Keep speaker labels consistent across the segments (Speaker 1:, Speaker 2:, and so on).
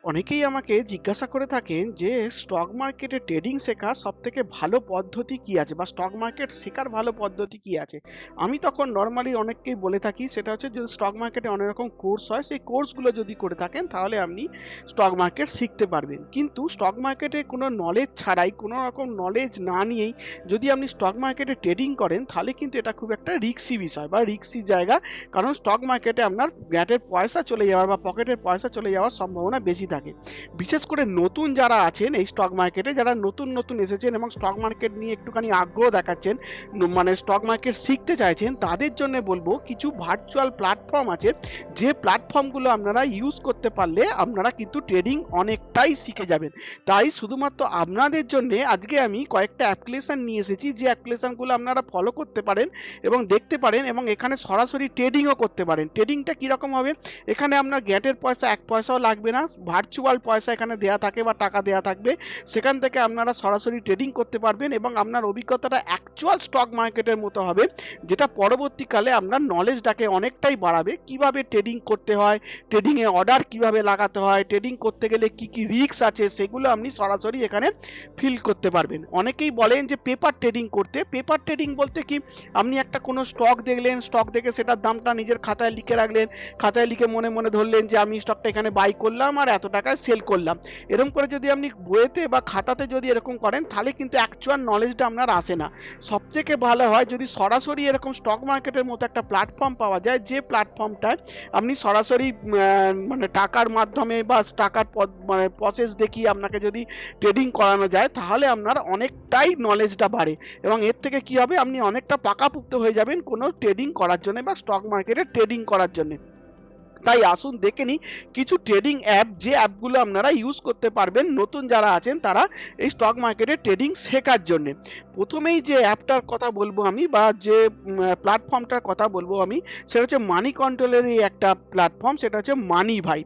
Speaker 1: অনেকেই আমাকে জিজ্ঞাসা করে থাকেন যে স্টক মার্কেটে ট্রেডিং শেখার সবথেকে ভালো পদ্ধতি কি আছে বা স্টক মার্কেট শেখার ভালো পদ্ধতি কি আছে। আমি তখন নর্মালি অনেককেই বলে থাকি সেটা হচ্ছে যে স্টক মার্কেটে অনেক রকম কোর্স হয়, সেই কোর্সগুলো যদি করে থাকেন তাহলে আপনি স্টক মার্কেট শিখতে পারবেন। কিন্তু স্টক মার্কেটে কোনো নলেজ ছাড়াই, কোনো রকম নলেজ না নিয়েই যদি আপনি স্টক মার্কেটে ট্রেডিং করেন তাহলে কিন্তু এটা খুব একটা রিস্কি বিষয় বা রিস্কি জায়গা। কারণ স্টক মার্কেটে আপনার ব্যাটের পয়সা চলে যাওয়ার বা পকেটের পয়সা চলে যাওয়ার সম্ভাবনা বেশি থাকে। বিশেষ করে নতুন যারা আছেন এই স্টক মার্কেটে, যারা নতুন এসেছেন এবং স্টক মার্কেট নিয়ে একটুখানি আগ্রহ দেখাচ্ছেন, মানে স্টক মার্কেট শিখতে চাইছেন, তাদের জন্য বলবো কিছু ভার্চুয়াল প্ল্যাটফর্ম আছে, যে প্ল্যাটফর্মগুলো আপনারা ইউজ করতে পারলে আপনারা কিন্তু ট্রেডিং অনেকটাই শিখে যাবেন। তাই শুধুমাত্র আপনাদের জন্য আজকে আমি কয়েকটা অ্যাপ্লিকেশন নিয়ে এসেছি, যে অ্যাপ্লিকেশনগুলো আপনারা ফলো করতে পারেন এবং দেখতে পারেন এবং এখানে সরাসরি ট্রেডিংও করতে পারেন। ট্রেডিংটা কীরকম হবে, এখানে আপনার গ্যাটের পয়সা এক পয়সাও লাগবে না, ভার্চুয়াল পয়সা এখানে দেয়া থাকে বা টাকা দেয়া থাকবে, সেখান থেকে আপনারা সরাসরি ট্রেডিং করতে পারবেন এবং আপনার অভিজ্ঞতাটা অ্যাকচুয়াল স্টক মার্কেটের মতো হবে, যেটা পরবর্তীকালে আপনার নলেজটাকে অনেকটাই বাড়াবে। কিভাবে ট্রেডিং করতে হয়, ট্রেডিংয়ে অর্ডার কিভাবে লাগাতে হয়, ট্রেডিং করতে গেলে কি কি রিস্ক আছে, সেগুলো আপনি সরাসরি এখানে ফিল করতে পারবেন। অনেকেই বলেন যে পেপার ট্রেডিং করতে। পেপার ট্রেডিং বলতে কি, আপনি একটা কোনো স্টক দেখলেন, স্টক দেখে সেটার দামটা নিজের খাতায় লিখে রাখলেন, খাতায় লিখে মনে মনে ধরলেন যে আমি স্টকটা এখানে বাই করলাম আর এত টাকায় সেল করলাম। এরকম করে যদি আপনি বইতে বা খাতাতে যদি এরকম করেন তাহলে কিন্তু অ্যাকচুয়াল নলেজটা আপনার আসে না। সবথেকে ভালো হয় যদি সরাসরি এরকম স্টক মার্কেটের মতো একটা প্ল্যাটফর্ম পাওয়া যায়, যে প্ল্যাটফর্মটায় আপনি সরাসরি মানে টাকার মাধ্যমে বা টাকার মানে প্রসেস দেখিয়ে আপনাকে যদি ট্রেডিং করানো যায়, তাহলে আপনার অনেকটাই নলেজটা বাড়ে এবং এর থেকে কি হবে, আপনি অনেকটা পাকাপোক্ত হয়ে যাবেন কোনো ট্রেডিং করার জন্য বা স্টক মার্কেটে ট্রেডিং করার জন্য। তাই আসুন দেখে নিই কিছু ট্রেডিং অ্যাপ, যে অ্যাপগুলো আপনারা ইউজ করতে পারবেন নতুন যারা আছেন তারা এই স্টক মার্কেটে ট্রেডিং শেখার জন্য। প্রথমেই যে অ্যাপটার কথা বলবো আমি বা যে প্ল্যাটফর্মটার কথা বলবো আমি, সেটা হচ্ছে মানি কন্ট্রোলেরই একটা প্ল্যাটফর্ম, সেটা হচ্ছে মানি ভাই।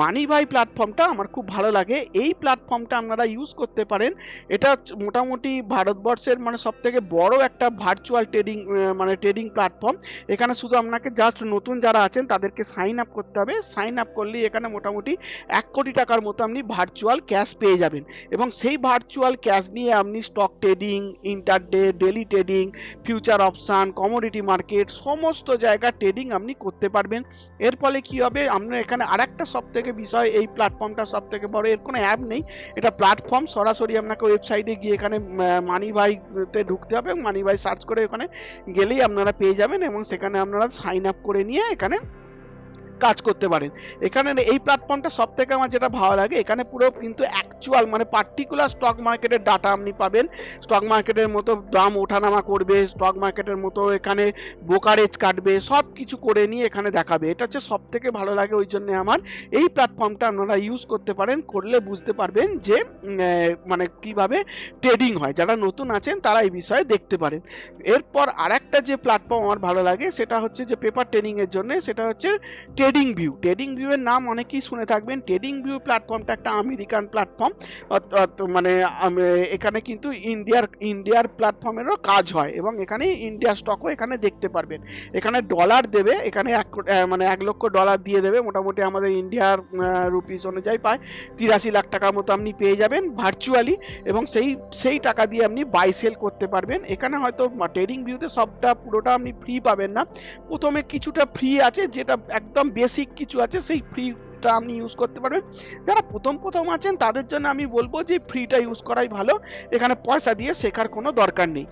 Speaker 1: মানি ভাই প্ল্যাটফর্মটা আমার খুব ভালো লাগে। এই প্ল্যাটফর্মটা আপনারা ইউজ করতে পারেন। এটা মোটামুটি ভারতবর্ষের মানে সবথেকে বড় একটা ভার্চুয়াল ট্রেডিং মানে ট্রেডিং প্ল্যাটফর্ম। এখানে শুধু আপনাকে জাস্ট নতুন যারা আছেন তাদেরকে সাইন আপ করতে হবে। সাইন আপ করলেই এখানে মোটামুটি 1 কোটি টাকার মতো আপনি ভার্চুয়াল ক্যাশ পেয়ে যাবেন এবং সেই ভার্চুয়াল ক্যাশ নিয়ে আপনি stock trading, intraday, daily trading, future option, commodity market সমস্ত জায়গায় ট্রেডিং আপনি করতে পারবেন। এর ফলে কি হবে, আপনার এখানে আরেকটা সবথেকে বিষয়, এই প্ল্যাটফর্মটা সবথেকে বড়, এর কোনো অ্যাপ নেই, এটা প্ল্যাটফর্ম। সরাসরি আপনাকে ওয়েবসাইটে গিয়ে এখানে মানি ভাইতে ঢুকতে হবে এবং মানি ভাই সার্চ করে ওখানে গেলেই আপনারা পেয়ে যাবেন এবং সেখানে আপনারা সাইন আপ করে নিয়ে এখানে কাজ করতে পারেন। এখানে এই প্ল্যাটফর্মটা সবথেকে আমার যেটা ভালো লাগে, এখানে পুরো কিন্তু অ্যাকচুয়াল মানে পার্টিকুলার স্টক মার্কেটের ডাটা আপনি পাবেন। স্টক মার্কেটের মতো দাম ওঠানামা করবে, স্টক মার্কেটের মতো এখানে ব্রোকারেজ কাটবে, সব কিছু করে নিয়ে এখানে দেখাবে। এটা হচ্ছে সবথেকে ভালো লাগে, ওই জন্য আমার এই প্ল্যাটফর্মটা আপনারা ইউজ করতে পারেন। করলে বুঝতে পারবেন যে মানে কিভাবে ট্রেডিং হয়। যারা নতুন আছেন তারা এই বিষয়ে দেখতে পারেন। এরপর আরেকটা যে প্ল্যাটফর্ম আমার ভালো লাগে সেটা হচ্ছে যে পেপার ট্রেডিংয়ের জন্য, সেটা হচ্ছে ট্রেডিং ভিউ। ট্রেডিং ভিউয়ের নাম অনেকেই শুনে থাকবেন। ট্রেডিং ভিউ প্ল্যাটফর্মটা একটা আমেরিকান প্ল্যাটফর্ম, মানে এখানে কিন্তু ইন্ডিয়ার প্ল্যাটফর্মেরও কাজ হয় এবং এখানে ইন্ডিয়া স্টকও এখানে দেখতে পারবেন। এখানে ডলার দেবে, এখানে মানে $1,00,000 দিয়ে দেবে, মোটামুটি আমাদের ইন্ডিয়ার রুপিস অনুযায়ী প্রায় 83 লাখ টাকার মতো আপনি পেয়ে যাবেন ভার্চুয়ালি এবং সেই টাকা দিয়ে আপনি বাই সেল করতে পারবেন। এখানে হয়তো ট্রেডিং ভিউতে সবটা পুরোটা আপনি ফ্রি পাবেন না, প্রথমে কিছুটা ফ্রি আছে, যেটা একদম বেসিক কিছু আছে, সেই ফ্রিটা আপনি ইউজ করতে পারবেন। যারা প্রথম আছেন তাদের জন্য আমি বলবো যে ফ্রিটা ইউজ করাই ভালো, এখানে পয়সা দিয়ে শেখার কোনো দরকার নেই।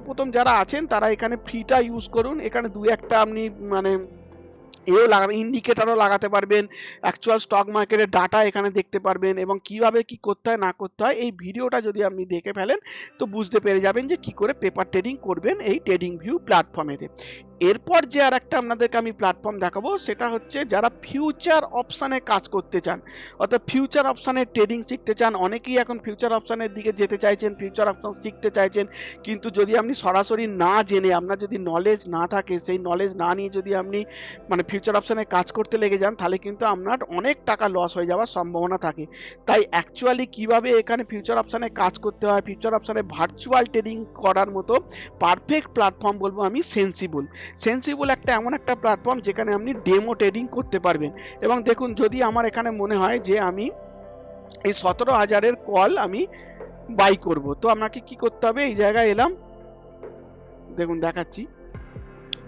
Speaker 1: প্রথম যারা আছেন তারা এখানে ফ্রিটা ইউজ করুন। এখানে দু একটা আপনি মানে ইন্ডিকেটরও লাগাতে পারবেন, অ্যাকচুয়াল স্টক মার্কেটের ডাটা এখানে দেখতে পারবেন এবং কিভাবে কি করতে হয় না করতে হয় এই ভিডিওটা যদি আপনি দেখে ফেলেন তো বুঝতে পেরে যাবেন যে কি করে পেপার ট্রেডিং করবেন এই ট্রেডিং ভিউ প্ল্যাটফর্মেতে। এরপর যে আর একটা আপনাদেরকে আমি প্ল্যাটফর্ম দেখাবো, সেটা হচ্ছে যারা ফিউচার অপশানে কাজ করতে চান, অর্থাৎ ফিউচার অপশানের ট্রেডিং শিখতে চান। অনেকেই এখন ফিউচার অপশানের দিকে যেতে চাইছেন, ফিউচার অপশান শিখতে চাইছেন, কিন্তু যদি আপনি সরাসরি না জেনে, আপনার যদি নলেজ না থাকে, সেই নলেজ না নিয়ে যদি আপনি মানে ফিউচার অপশানে কাজ করতে লেগে যান, তাহলে কিন্তু আপনার অনেক টাকা লস হয়ে যাওয়ার সম্ভাবনা থাকে। তাই অ্যাকচুয়ালি কিভাবে এখানে ফিউচার অপশানে কাজ করতে হয়, ফিউচার অপশানে ভার্চুয়াল ট্রেডিং করার মতো পারফেক্ট প্ল্যাটফর্ম বলবো আমি সেন্সিবল। সেন্সিবল একটা এমন একটা প্ল্যাটফর্ম যেখানে আপনি ডেমো ট্রেডিং করতে পারবেন। এবং দেখুন, যদি আমার এখানে মনে হয় যে আমি এই 17,000-এর কল আমি বাই করব, তো আপনাকে কি করতে হবে? এই জায়গায় এলাম, দেখুন দেখাচ্ছি।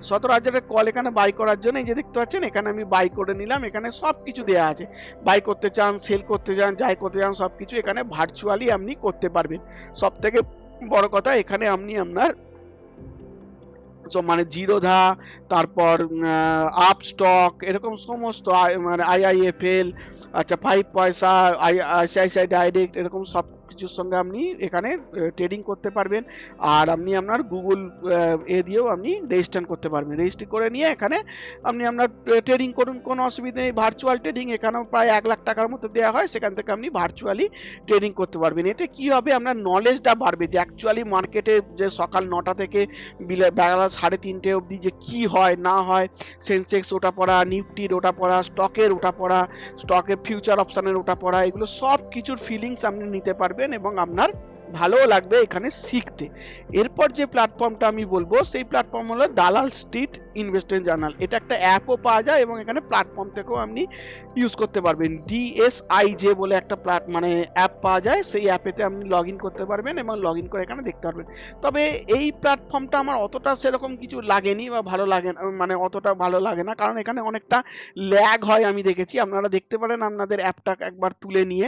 Speaker 1: 17,000-এর কল এখানে বাই করার জন্য এই যে দেখতে পাচ্ছেন, এখানে আমি বাই করে নিলাম। এখানে সব কিছু দেওয়া আছে। বাই করতে চান, সেল করতে চান, যাই করতে চান, সব কিছু এখানে ভার্চুয়ালি আপনি করতে পারবেন। সব থেকে বড় কথা, এখানে আপনি আপনার মানে জিরোধা, তারপর আপ স্টক, এরকম সমস্ত মানে আইআইএফএল, আচ্ছা 5 পয়সা, আইসিআইসিআই ডাইরেক্ট, এরকম সব কিছুর সঙ্গে আপনি এখানে ট্রেডিং করতে পারবেন। আর আপনি আপনার গুগল দিয়েও আপনি রেজিস্ট্রেশন করতে পারবেন। রেজিস্ট্রি করে নিয়ে এখানে আপনি আপনার ট্রেডিং করুন, কোনো অসুবিধা নেই। ভার্চুয়াল ট্রেডিং এখানেও প্রায় 1,00,000 টাকার মতো দেওয়া হয়, সেখান থেকে আপনি ভার্চুয়ালি ট্রেডিং করতে পারবেন। এতে কি হবে? আপনার নলেজটা বাড়বে যে অ্যাকচুয়ালি মার্কেটে যে সকাল 9টা থেকে বেলা 3:30 অবধি যে কি হয় না হয়, সেন্সেক্স ওঠা পড়া, নিফটির ওঠা পড়া, স্টকের ওঠা পড়া, স্টকের ফিউচার অপশানের ওঠা পড়া, এগুলো সব কিছুর ফিলিংস আপনি নিতে পারবেন এবং আপনার ভালোও লাগবে এখানে শিখতে। এরপর যে প্ল্যাটফর্মটা আমি বলবো, সেই প্ল্যাটফর্ম হলো দালাল স্ট্রিট ইনভেস্টমেন্ট জার্নাল। এটা একটা অ্যাপও পাওয়া যায় এবং এখানে প্ল্যাটফর্ম থেকেও আপনি ইউজ করতে পারবেন। ডিএসআইজে বলে একটা মানে অ্যাপ পাওয়া যায়, সেই অ্যাপেতে আপনি লগ ইন করতে পারবেন এবং লগ ইন করে এখানে দেখতে পারবেন। তবে এই প্ল্যাটফর্মটা আমার অতটা সেরকম কিছু লাগেনি বা ভালো লাগে না, মানে অতটা ভালো লাগে না, কারণ এখানে অনেকটা ল্যাগ হয় আমি দেখেছি। আপনারা দেখতে পারেন আপনাদের অ্যাপটা একবার তুলে নিয়ে,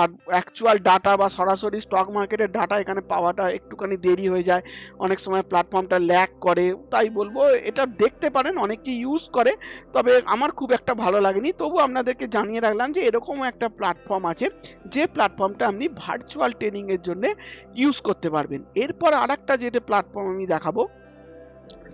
Speaker 1: আর অ্যাকচুয়াল ডাটা বা সরাসরি স্টক মার্কেটের ডাটা এখানে পাওয়াটা একটুখানি দেরি হয়ে যায়। অনেক সময় প্ল্যাটফর্মটা ল্যাগ করে। তাই বলবো এটা দেখতে পারেন, অনেকে ইউজ করে, তবে আমার খুব একটা ভালো লাগেনি। তবু আপনাদেরকে জানিয়ে রাখলাম যে এরকমও একটা প্ল্যাটফর্ম আছে, যে প্ল্যাটফর্মটা আপনি ভার্চুয়াল ট্রেডিংয়ের জন্য ইউজ করতে পারবেন। এরপর আরেকটা যেটা প্ল্যাটফর্ম আমি দেখাবো,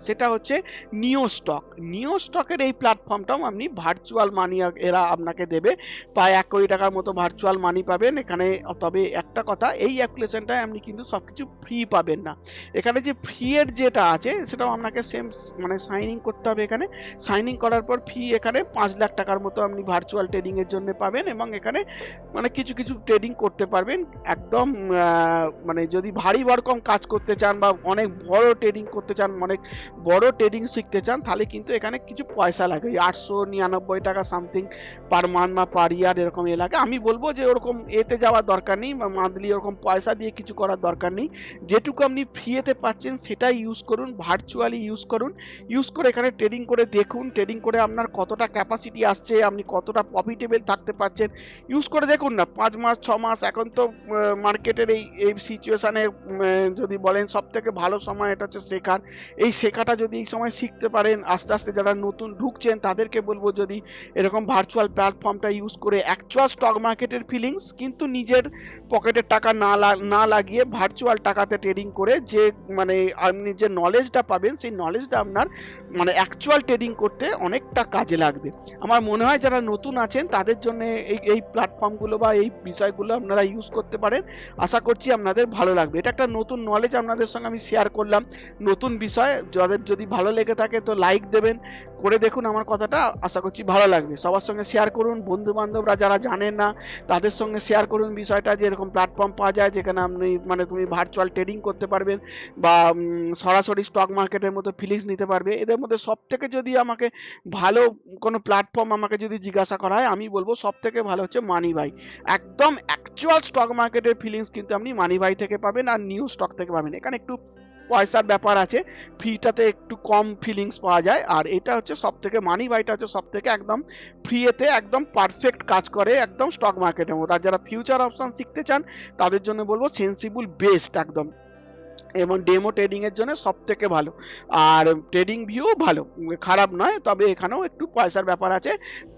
Speaker 1: সেটা হচ্ছে নিও স্টক। নিও স্টকের এই প্ল্যাটফর্মটাও আপনি ভার্চুয়াল মানি এরা আপনাকে দেবে, প্রায় 1 কোটি টাকার মতো ভার্চুয়াল মানি পাবেন এখানে। তবে একটা কথা, এই অ্যাপ্লিকেশনটায় আপনি কিন্তু সব কিছু ফ্রি পাবেন না। এখানে যে ফ্রি এর যেটা আছে, সেটাও আপনাকে সেম মানে সাইন ইন করতে হবে। এখানে সাইন ইন করার পর ফি এখানে 5,00,000 টাকার মতো আপনি ভার্চুয়াল ট্রেডিংয়ের জন্য পাবেন এবং এখানে মানে কিছু কিছু ট্রেডিং করতে পারবেন একদম। মানে যদি ভারী ভরকম কাজ করতে চান বা অনেক বড় ট্রেডিং করতে চান, অনেক বড় ট্রেডিং শিখতে চান, তাহলে কিন্তু এখানে কিছু পয়সা লাগে, 899 টাকা সামথিং পার মান্থ বা পার ইয়ার এরকম লাগে। আমি বলবো যে ওরকম এতে যাওয়ার দরকার নেই বা মান্থলি ওরকম পয়সা দিয়ে কিছু করার দরকার নেই। যেটুকু আপনি ফ্রিতে পাচ্ছেন সেটাই ইউজ করুন, ভার্চুয়ালি ইউজ করুন। ইউজ করে এখানে ট্রেডিং করে দেখুন, ট্রেডিং করে আপনার কতটা ক্যাপাসিটি আসছে, আপনি কতটা প্রফিটেবল থাকতে পারছেন, ইউজ করে দেখুন না। 5 মাস 6 মাস, এখন তো মার্কেটের এই এই সিচুয়েশানে যদি বলেন সব থেকে ভালো সময় এটা হচ্ছে শেখার। এই শেখাটা যদি এই সময় শিখতে পারেন, আস্তে আস্তে যারা নতুন ঢুকছেন তাদেরকে বলবো, যদি এরকম ভার্চুয়াল প্ল্যাটফর্মটা ইউজ করে অ্যাকচুয়াল স্টক মার্কেটের ফিলিংস কিন্তু নিজের পকেটের টাকা না লাগিয়ে ভার্চুয়াল টাকাতে ট্রেডিং করে যে মানে আপনি যে নলেজটা পাবেন, সেই নলেজটা আপনার মানে অ্যাকচুয়াল ট্রেডিং করতে অনেকটা কাজে লাগবে। আমার মনে হয় যারা নতুন আছেন তাদের জন্য এই এই প্ল্যাটফর্মগুলো বা এই বিষয়গুলো আপনারা ইউজ করতে পারেন। আশা করছি আপনাদের ভালো লাগবে। এটা একটা নতুন নলেজ আপনাদের সঙ্গে আমি শেয়ার করলাম, নতুন বিষয়। যাদের যদি ভালো লেগে থাকে তো লাইক দেবেন, করে দেখুন আমার কথাটা, আশা করছি ভালো লাগবে। সবার সঙ্গে শেয়ার করুন, বন্ধু বান্ধবরা যারা জানেন না তাদের সঙ্গে শেয়ার করুন বিষয়টা, যে এরকম প্ল্যাটফর্ম পাওয়া যায় যেখানে আপনি মানে তুমি ভার্চুয়াল ট্রেডিং করতে পারবেন বা সরাসরি স্টক মার্কেটের মতো ফিলিংস নিতে পারবে। এদের মধ্যে সব থেকে যদি আমাকে ভালো কোনো প্ল্যাটফর্ম আমাকে যদি জিজ্ঞাসা করা হয়, আমি বলবো সব থেকে ভালো হচ্ছে মানি ভাই। একদম অ্যাকচুয়াল স্টক মার্কেটের ফিলিংস কিন্তু আপনি মানি ভাই থেকে পাবেন আর নিউ স্টক থেকে পাবেন। এখানে একটু পয়সার ব্যাপার আছে, ফিটাতে একটু কম ফিলিংস পাওয়া যায়। আর এটা হচ্ছে সব থেকে, মানি ভাইটা হচ্ছে সব থেকে একদম ফ্রিতে একদম পারফেক্ট কাজ করে একদম স্টক মার্কেটের মতো। আর যারা ফিউচার অপশন শিখতে চান তাদের জন্য বলবো সেন্সিবল বেস্ট একদম, এবং ডেমো ট্রেডিংয়ের জন্য সব থেকে ভালো। আর ট্রেডিং ভিউ ভালো, খারাপ নয়। তবে এখানেও একটু পয়সার ব্যাপার আছে,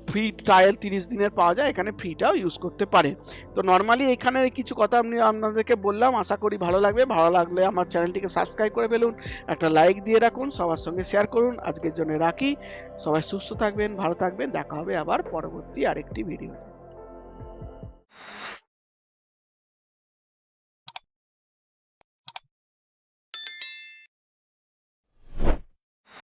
Speaker 1: ফ্রি ট্রায়াল 30 দিনের পাওয়া যায়, এখানে ফ্রিটাও ইউজ করতে পারে। তো নর্মালি এখানে কিছু কথা আমি আপনাদেরকে বললাম, আশা করি ভালো লাগবে। ভালো লাগলে আমার চ্যানেলটিকে সাবস্ক্রাইব করে ফেলুন, একটা লাইক দিয়ে রাখুন, সবার সঙ্গে শেয়ার করুন। আজকের জন্য রাখি, সবাই সুস্থ থাকবেন, ভালো থাকবেন, দেখা হবে আবার পরবর্তী আরেকটি ভিডিও।